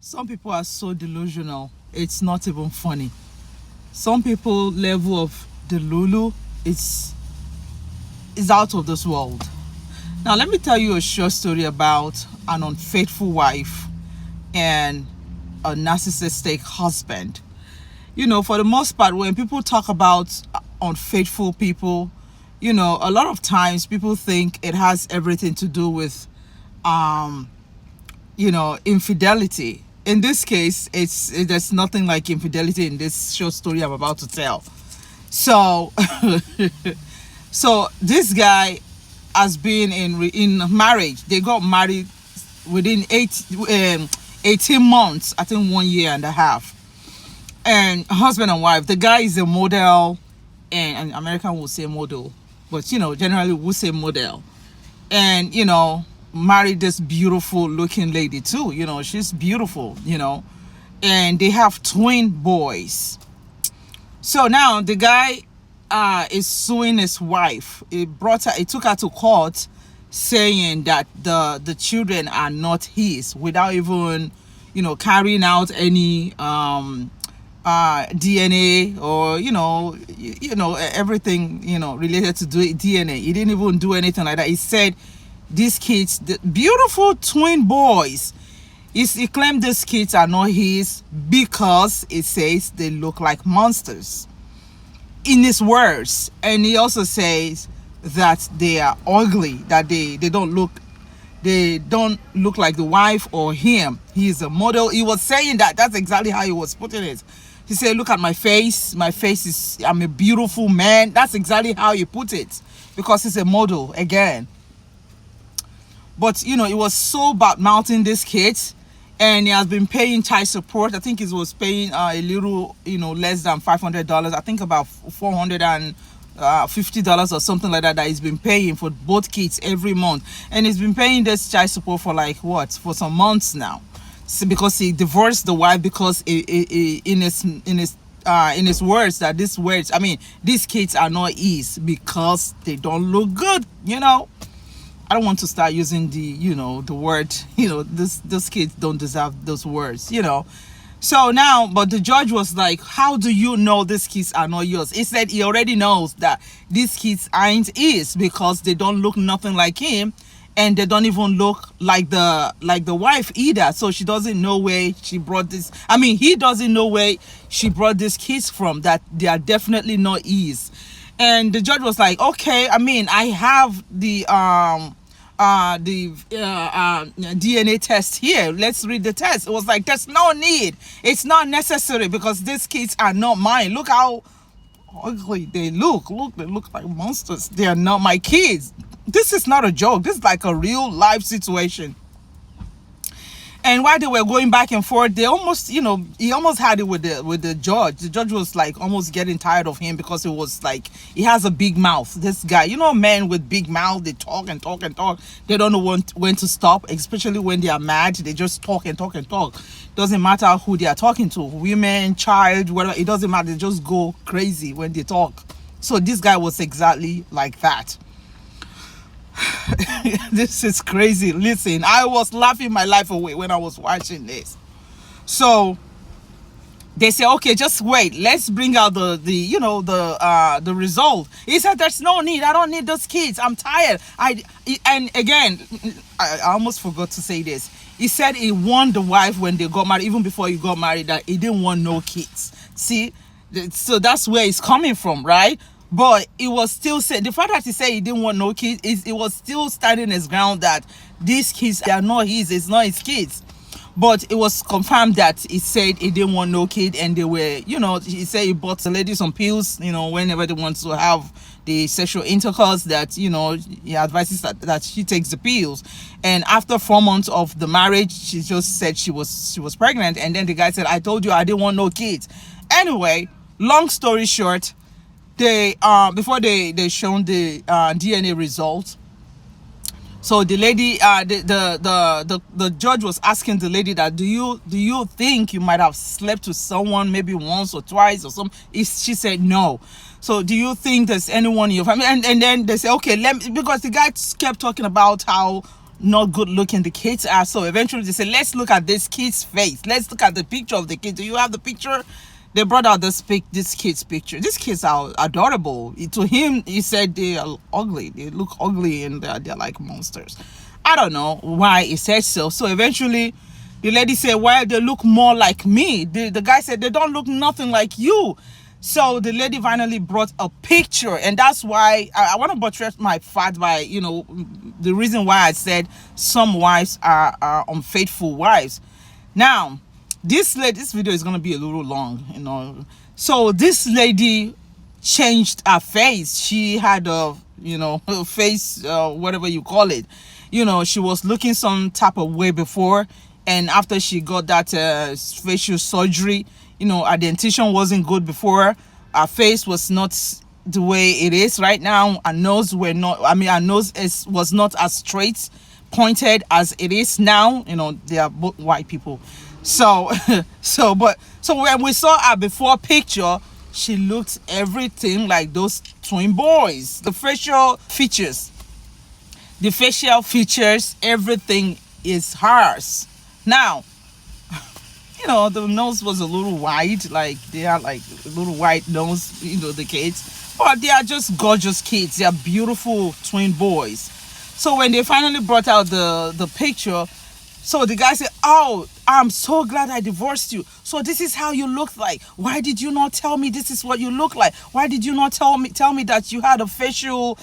Some people are so delusional, it's not even funny. Some people level of delulu is out of this world. Now let me tell you a short story about an unfaithful wife and a narcissistic husband. For the most part, when people talk about unfaithful people, a lot of times people think it has everything to do with infidelity. In this case, there's nothing like infidelity in this short story I'm about to tell. So so this guy has been in marriage. They got married within 18 months, I think 1 year and a half. And husband and wife. The guy is a model, and American will say model, but generally we'll say model. And married this beautiful looking lady too. She's beautiful. And they have twin boys. So now the guy is suing his wife. He took her to court, saying that the children are not his, without even carrying out any DNA or everything related to DNA. He didn't even do anything like that. He said these kids, the beautiful twin boys, he claimed these kids are not his because it says they look like monsters, in his words. And he also says that they are ugly, that they don't look like the wife or him. He is a model. He was saying that's exactly how he was putting it. He said, look at my face. I'm a beautiful man. That's exactly how he put it, because he's a model again. But he was so bad mouthing this kid, and he has been paying child support. I think he was paying a little less than $500. I think about $450 or something like that he's been paying for both kids every month. And he's been paying this child support for for some months now. So because he divorced the wife, because in his words, that these kids are not his because they don't look good. I don't want to start using the word, these kids don't deserve those words, So now, but the judge was like, how do you know these kids are not yours? He said he already knows that these kids aren't his because they don't look nothing like him, and they don't even look like the wife either. So she doesn't know where she brought this. He doesn't know where she brought these kids from, that they are definitely not his. And the judge was like, okay, I have the DNA test here. Let's read the test. It was like, there's no need. It's not necessary because these kids are not mine. Look how ugly they look. They look like monsters. They are not my kids. This is not a joke. This is like a real life situation. And while they were going back and forth, they almost, he almost had it with the judge. The judge was like almost getting tired of him, because it was like, he has a big mouth. This guy, men with big mouth, they talk and talk and talk. They don't know when to stop, especially when they are mad. They just talk and talk and talk. Doesn't matter who they are talking to, women, child, whatever. It doesn't matter. They just go crazy when they talk. So this guy was exactly like that. This is crazy. Listen, I was laughing my life away when I was watching this. So they say, okay, just wait, let's bring out the result. He said, there's no need. I don't need those kids. I'm tired. And again, I almost forgot to say this. He said he warned the wife when they got married, even before he got married, that he didn't want no kids. See, so that's where it's coming from, right? But it was still saying, the fact that he said he didn't want no kids, it was still standing his ground that these kids, they are not his, it's not his kids. But it was confirmed that he said he didn't want no kid, and they were, he said he bought the lady some pills, whenever they want to have the sexual intercourse, that, he advises that she takes the pills. And after 4 months of the marriage, she just said she was pregnant. And then the guy said, I told you I didn't want no kids. Anyway, long story short, they before they shown the DNA result, so the lady, the judge was asking the lady that, do you think you might have slept with someone maybe once or twice or something? She said no. So do you think there's anyone in your family? And then they say, okay, because the guy kept talking about how not good looking the kids are. So eventually they said, let's look at this kid's face, let's look at the picture of the kid. Do you have the picture? They brought out this kid's picture. These kids are adorable. To him, he said they are ugly, they look ugly, and they're like monsters. I don't know why he said so. So eventually the lady said, well, they look more like me. The guy said, they don't look nothing like you. So the lady finally brought a picture, and that's why I want to buttress my fact by, the reason why I said some wives are unfaithful wives. Now, this video is going to be a little long, So this lady changed her face. She had her face, whatever you call it. She was looking some type of way before, and after she got that facial surgery, her dentition wasn't good before. Her face was not the way it is right now. Her nose was not as straight pointed as it is now. They are both white people. So so when we saw her before picture, she looked everything like those twin boys. The facial features, everything is hers. Now, the nose was a little wide, like they are like a little white nose, the kids, but they are just gorgeous kids. They are beautiful twin boys. So when they finally brought out the picture, so the guy said, oh, I'm so glad I divorced you. So this is how you look like. Why did you not tell me this is what you look like? Why did you not tell me that you had a facial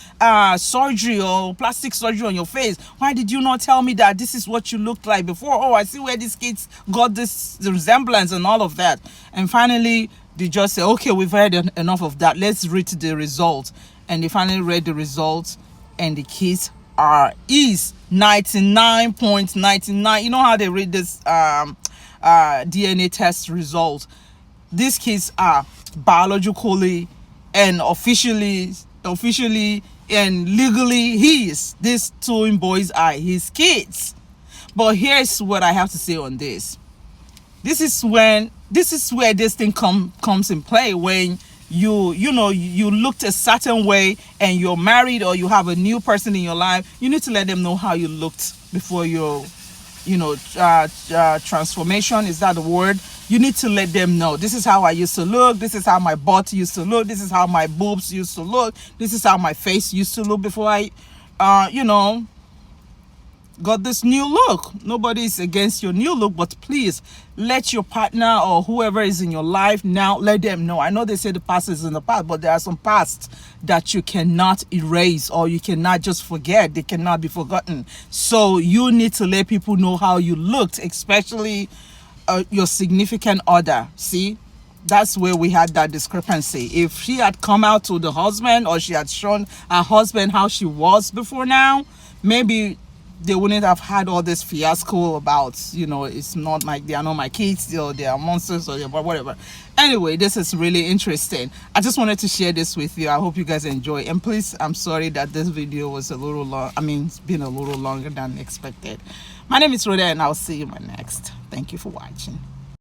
surgery or plastic surgery on your face? Why did you not tell me that this is what you looked like before? Oh, I see where these kids got this resemblance and all of that. And finally, they just say, okay, we've heard enough of that. Let's read the results. And they finally read the results, and the kids is 99.99. You know how they read this DNA test result? These kids are biologically and officially and legally these twin boys are his kids. But here's what I have to say on this. This is where this thing comes in play. When you looked a certain way and you're married or you have a new person in your life, you need to let them know how you looked before your transformation. Is that the word? You need to let them know, this is how I used to look, this is how my butt used to look, this is how my boobs used to look, this is how my face used to look before I got this new look. Nobody is against your new look, but please let your partner or whoever is in your life now, let them know. I know they say the past is in the past, but there are some past that you cannot erase or you cannot just forget. They cannot be forgotten. So you need to let people know how you looked, especially your significant other. See, that's where we had that discrepancy. If she had come out to the husband or she had shown her husband how she was before now, maybe they wouldn't have had all this fiasco about, it's not like they are not my kids, or they are monsters, or whatever. Anyway, this is really interesting. I just wanted to share this with you. I hope you guys enjoy. And please, I'm sorry that this video was a little long. It's been a little longer than expected. My name is Rhoda, and I'll see you in my next. Thank you for watching.